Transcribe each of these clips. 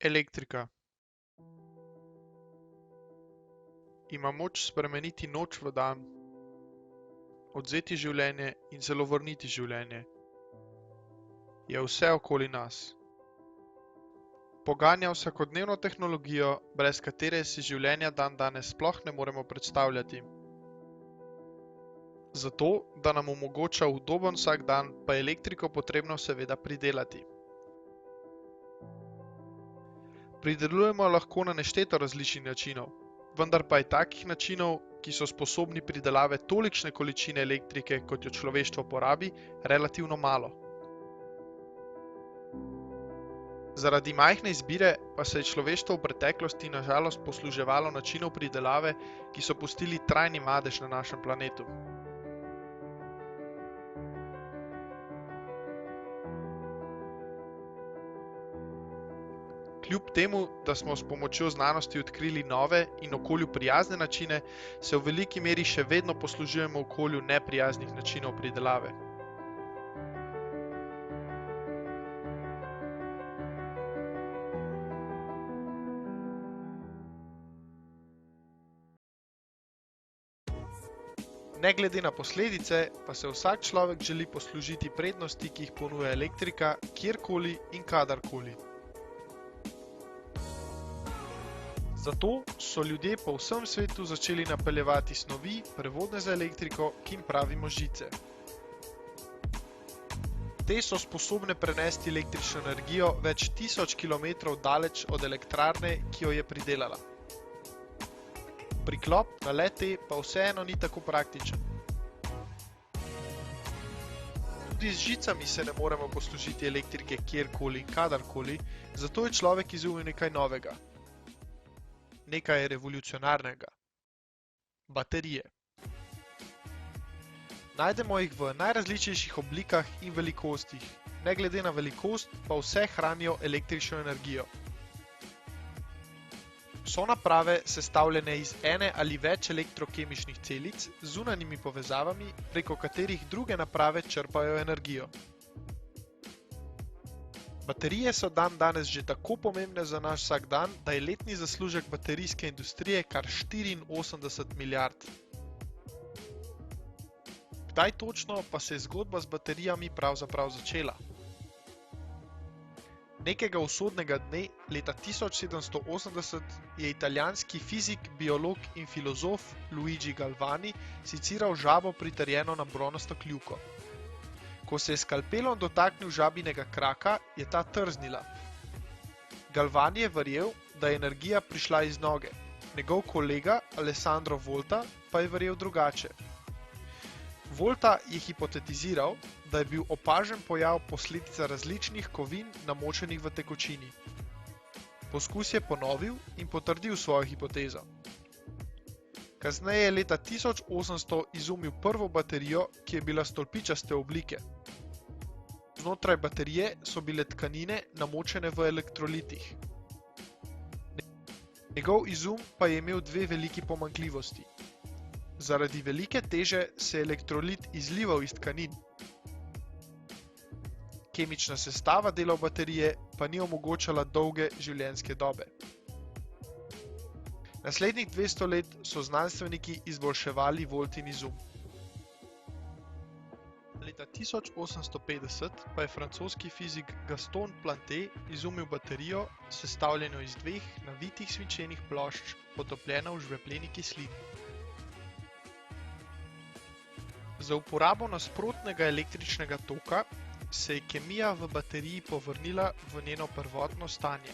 Elektrika. Ima moč spremeniti noč v dan, odvzeti življenje in celo vrniti življenje. Je vse okoli nas. Poganja vsakodnevno tehnologijo, brez katere si življenja dandanes sploh ne moremo predstavljati. Zato, da nam omogoča udoben vsakdan, pa je elektriko potrebno seveda pridelati. Pridelujemo lahko na nešteto različnih načinov, vendar pa je takih načinov, ki so sposobni pridelave tolikšne količine elektrike, kot jo človeštvo porabi, relativno malo. Zaradi majhne izbire pa se je človeštvo v preteklosti na žalost posluževalo načinov pridelave, ki so pustili trajni madež na našem planetu. Kljub temu, da smo s pomočjo znanosti odkrili nove in okolju prijazne načine, se v veliki meri še vedno poslužujemo okolju neprijaznih načinov pridelave. Ne glede na posledice, pa se vsak človek želi poslužiti prednosti, ki jih ponuja elektrika, kjerkoli in kadarkoli. Zato so ljudje po vsem svetu začeli napeljevati snovi, prevodne za elektriko, ki jim pravimo žice. Te so sposobne prenesti električno energijo več tisoč kilometrov daleč od elektrarne, ki jo je pridelala. Priklop na le-te pa vseeno ni tako praktičen. Tudi z žicami se ne moremo poslužiti elektrike kjerkoli in kadarkoli, zato je človek izumil nekaj novega. Nekaj revolucionarnega. Baterije. Najdemo jih v najrazličnejših oblikah in velikostih, ne glede na velikost, pa vse hranijo električno energijo. So naprave sestavljene iz ene ali več elektrokemičnih celic z zunanjimi povezavami, preko katerih druge naprave črpajo energijo. Baterije so dandanes že tako pomembne za naš vsakdan, da je letni zaslužek baterijske industrije kar 84 milijard. Kdaj točno pa se je zgodba z baterijami pravzaprav začela? Nekega usodnega dne, leta 1780, je italijanski fizik, biolog in filozof Luigi Galvani seciral žabo pritrjeno na bronasto kljuko. Ko se je skalpelom dotaknil žabinega kraka, je ta trznila. Galvani je verjel, da je energija prišla iz noge. Njegov kolega Alessandro Volta pa je verjel drugače. Volta je hipotetiziral, da je bil opažen pojav posledica različnih kovin namočenih v tekočini. Poskus je ponovil in potrdil svojo hipotezo. Kasneje je leta 1800 izumil prvo baterijo, ki je bila stolpičaste oblike. Znotraj baterije so bile tkanine namočene v elektrolitih. Njegov izum pa je imel dve veliki pomanjkljivosti. Zaradi velike teže se je elektrolit izlival iz tkanin. Kemična sestava delov baterije pa ni omogočala dolge življenjske dobe. Naslednjih 200 let so znanstveniki izboljševali Voltin izum. Leta 1850 pa je francoski fizik Gaston Planté izumil baterijo, sestavljeno iz dveh navitih svinčenih plošč, potopljeno v žvepleni kislini. Za uporabo nasprotnega električnega toka se je kemija v bateriji povrnila v njeno prvotno stanje.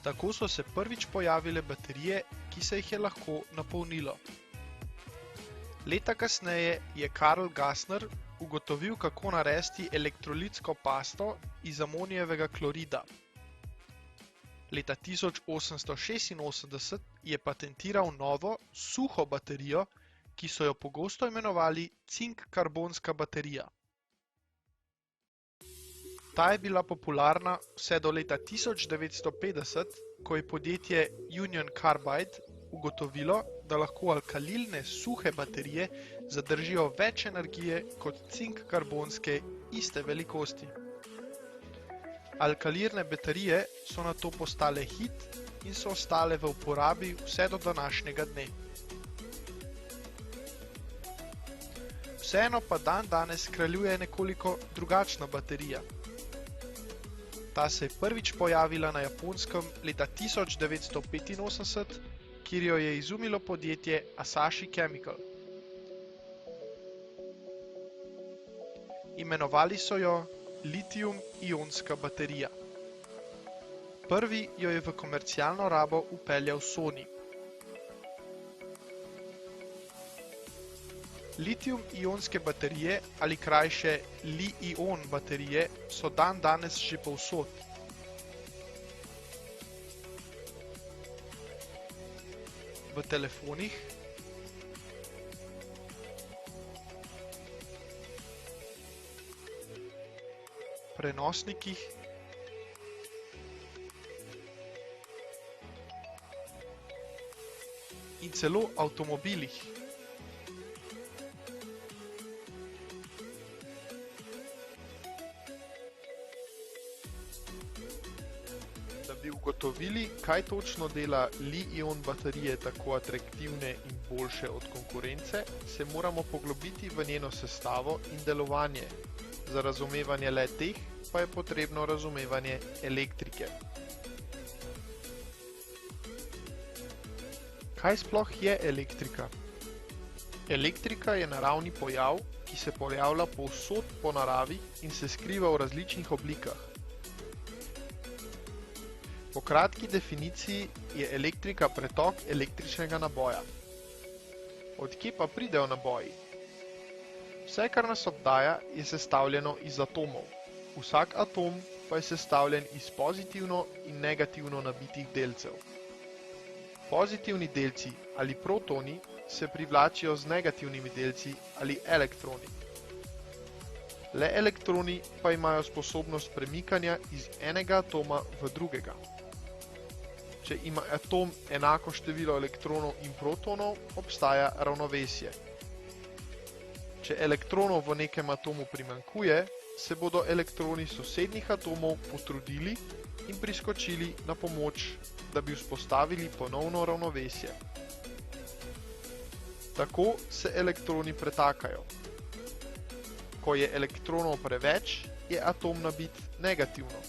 Tako so se prvič pojavile baterije, ki se jih je lahko napolnilo. Leta kasneje je Karl Gassner ugotovil, kako naresti elektrolitsko pasto iz amonijevega klorida. Leta 1886 je patentiral novo, suho baterijo, ki so jo pogosto imenovali cink-karbonska baterija. Ta je bila popularna vse do leta 1950, ko je podjetje Union Carbide ugotovilo, da lahko alkalilne suhe baterije zadržijo več energije kot cink-karbonske iste velikosti. Alkalirne baterije so nato postale hit in so ostale v uporabi vse do današnjega dne. Vseeno pa danes kraljuje nekoliko drugačna baterija. Ta se je prvič pojavila na Japonskem leta 1985, kjer jo je izumilo podjetje Asahi Chemical. Imenovali so jo litijum-ionska baterija. Prvi jo je v komercialno rabo vpeljal Sony. Litijum-ionske baterije ali krajše Li-ion baterije so danes že povsod. V telefonih, prenosnikih, in celo avtomobilih. Da bi ugotovili, kaj točno dela Li-ion baterije tako atraktivne in boljše od konkurence, se moramo poglobiti v njeno sestavo in delovanje. Za razumevanje le-teh pa je potrebno razumevanje elektrike. Kaj sploh je elektrika? Elektrika je naravni pojav, ki se pojavlja povsod po naravi in se skriva v različnih oblikah. Po kratki definiciji je elektrika pretok električnega naboja. Od kje pa pridejo naboji? Vse, kar nas obdaja, je sestavljeno iz atomov. Vsak atom pa je sestavljen iz pozitivno in negativno nabitih delcev. Pozitivni delci ali protoni se privlačijo z negativnimi delci ali elektroni. Le elektroni pa imajo sposobnost premikanja iz enega atoma v drugega. Če ima atom enako število elektronov in protonov, obstaja ravnovesje. Če elektronov v nekem atomu primanjkuje, se bodo elektroni sosednjih atomov potrudili in priskočili na pomoč, da bi vzpostavili ponovno ravnovesje. Tako se elektroni pretakajo. Ko je elektronov preveč, je atom nabit negativno.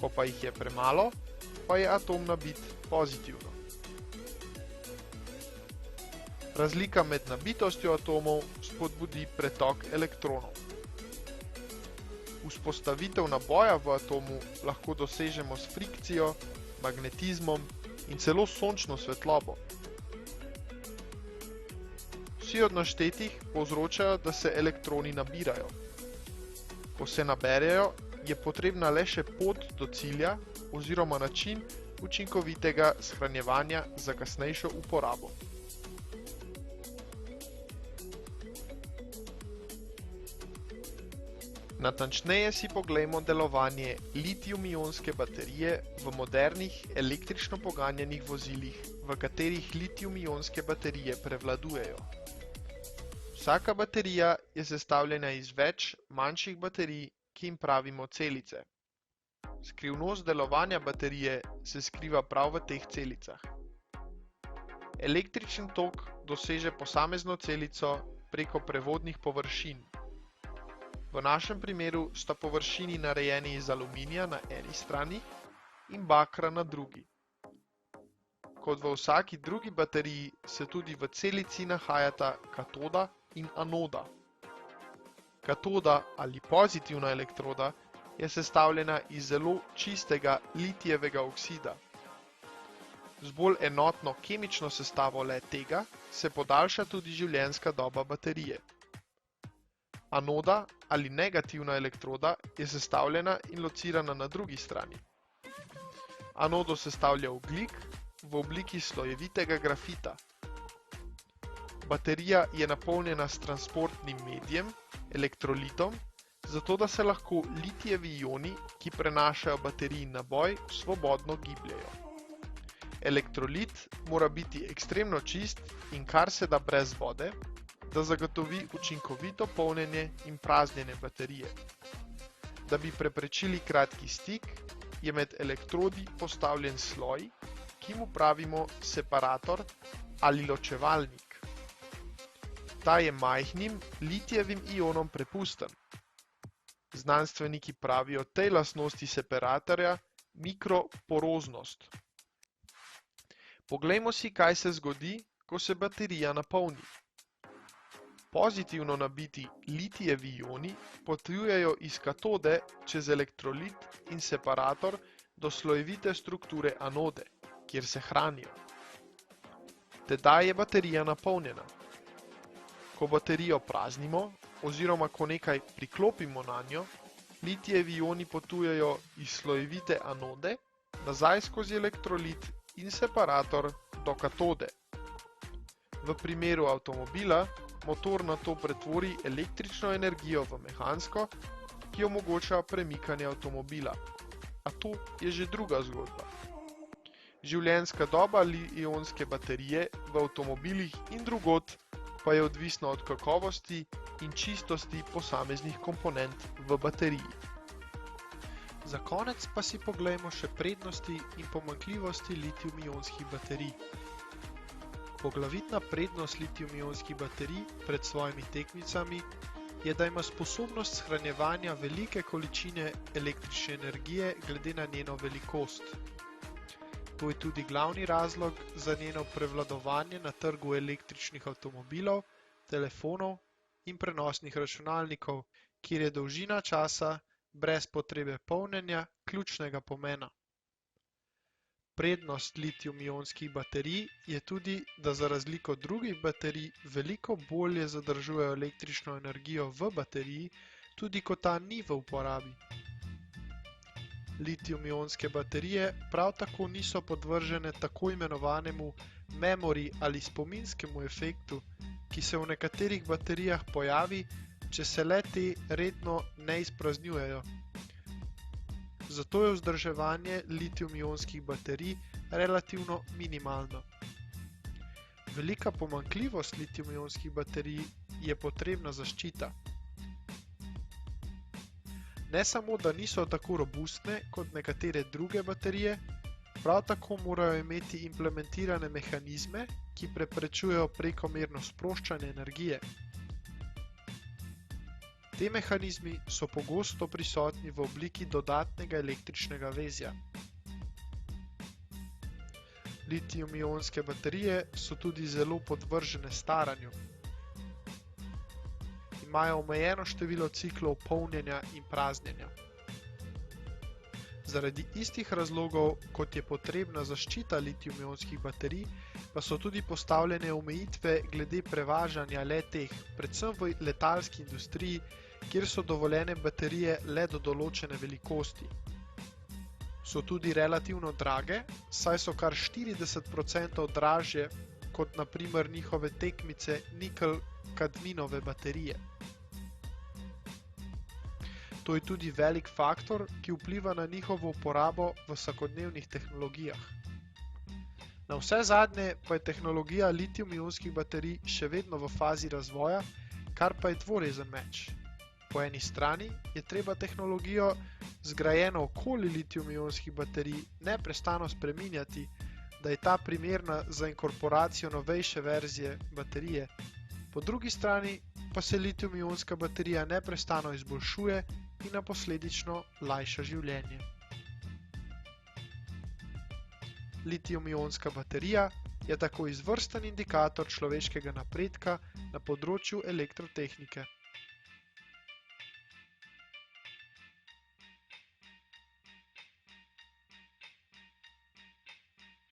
Ko pa jih je premalo, pa je atom nabit pozitivno. Razlika med nabitostjo atomov spodbudi pretok elektronov. Vzpostavitev naboja v atomu lahko dosežemo s frikcijo, magnetizmom in celo sončno svetlobo. Vsi od naštetih povzročajo, da se elektroni nabirajo. Ko se naberejo, je potrebna le še pot do cilja oziroma način učinkovitega shranjevanja za kasnejšo uporabo. Natančneje si poglejmo delovanje litijum-ionske baterije v modernih električno poganjanih vozilih, v katerih litijum-ionske baterije prevladujejo. Vsaka baterija je sestavljena iz več manjših baterij, ki jim pravimo celice. Skrivnost delovanja baterije se skriva prav v teh celicah. Električen tok doseže posamezno celico preko prevodnih površin. V našem primeru sta površini narejeni iz aluminija na eni strani in bakra na drugi. Kot v vsaki drugi bateriji se tudi v celici nahajata katoda in anoda. Katoda ali pozitivna elektroda je sestavljena iz zelo čistega litijevega oksida. Z bolj enotno kemično sestavo le-tega se podaljša tudi življenjska doba baterije. Anoda ali negativna elektroda je sestavljena in locirana na drugi strani. Anodo sestavlja ogljik v obliki slojevitega grafita. Baterija je napolnjena s transportnim medijem, elektrolitom, zato da se lahko litijevi ioni, ki prenašajo baterijin naboj, svobodno gibljejo. Elektrolit mora biti ekstremno čist in kar se da brez vode, da zagotovi učinkovito polnjenje in praznjenje baterije. Da bi preprečili kratki stik, je med elektrodi postavljen sloj, ki mu pravimo separator ali ločevalnik. Ta je majhnim litijevim ionom prepusten. Znanstveniki pravijo tej lastnosti separatorja mikroporoznost. Poglejmo si, kaj se zgodi, ko se baterija napolni. Pozitivno nabiti litijevi ioni potujejo iz katode čez elektrolit in separator do slojevite strukture anode, kjer se hranijo. Tedaj je baterija napolnjena. Ko baterijo praznimo oziroma ko nekaj priklopimo nanjo, litijevi ioni potujejo iz slojevite anode nazaj skozi elektrolit in separator do katode. V primeru avtomobila motor nato pretvori električno energijo v mehansko, ki omogoča premikanje avtomobila. A to je že druga zgodba. Življenjska doba li-ionske baterije v avtomobilih in drugod pa je odvisna od kakovosti in čistosti posameznih komponent v bateriji. Za konec pa si poglejmo še prednosti in pomanjkljivosti litijum-ionskih baterij. Poglavitna prednost litijum-ionskih baterij pred svojimi tekmicami je, da ima sposobnost shranjevanja velike količine električne energije glede na njeno velikost. To je tudi glavni razlog za njeno prevladovanje na trgu električnih avtomobilov, telefonov in prenosnih računalnikov, kjer je dolžina časa brez potrebe polnjenja ključnega pomena. Prednost litijum-ionskih baterij je tudi, da za razliko od drugih baterij veliko bolje zadržujejo električno energijo v bateriji, tudi ko ta ni v uporabi. Litijum-ionske baterije prav tako niso podvržene tako imenovanemu memory ali spominskemu efektu, ki se v nekaterih baterijah pojavi, če se le-te redno ne izpraznjujejo. Zato je vzdrževanje litijum-ionskih baterij relativno minimalno. Velika pomanjkljivost litijum-ionskih baterij je potrebna zaščita. Ne samo, da niso tako robustne kot nekatere druge baterije, prav tako morajo imeti implementirane mehanizme, ki preprečujejo prekomerno sproščanje energije. Te mehanizmi so pogosto prisotni v obliki dodatnega električnega vezja. Litijum-ionske baterije so tudi zelo podvržene staranju. Imajo omejeno število ciklov polnjenja in praznjenja. Zaradi istih razlogov, kot je potrebna zaščita litijum-ionskih baterij, pa so tudi postavljene omejitve glede prevažanja le-teh, predvsem v letalski industriji, kjer so dovoljene baterije le do določene velikosti. So tudi relativno drage, saj so kar 40% dražje kot na primer njihove tekmice nikelj-kadminove baterije. To je tudi velik faktor, ki vpliva na njihovo uporabo v vsakodnevnih tehnologijah. Navsezadnje pa je tehnologija litijum-ionskih baterij še vedno v fazi razvoja, kar pa je dvorezen meč. Po eni strani je treba tehnologijo, zgrajeno okoli litijum-ionskih baterij, neprestano spreminjati, da je ta primerna za inkorporacijo novejše verzije baterije. Po drugi strani pa se litijum-ionska baterija neprestano izboljšuje in posledično lajša življenje. Litijum-ionska baterija je tako izvrsten indikator človeškega napredka na področju elektrotehnike.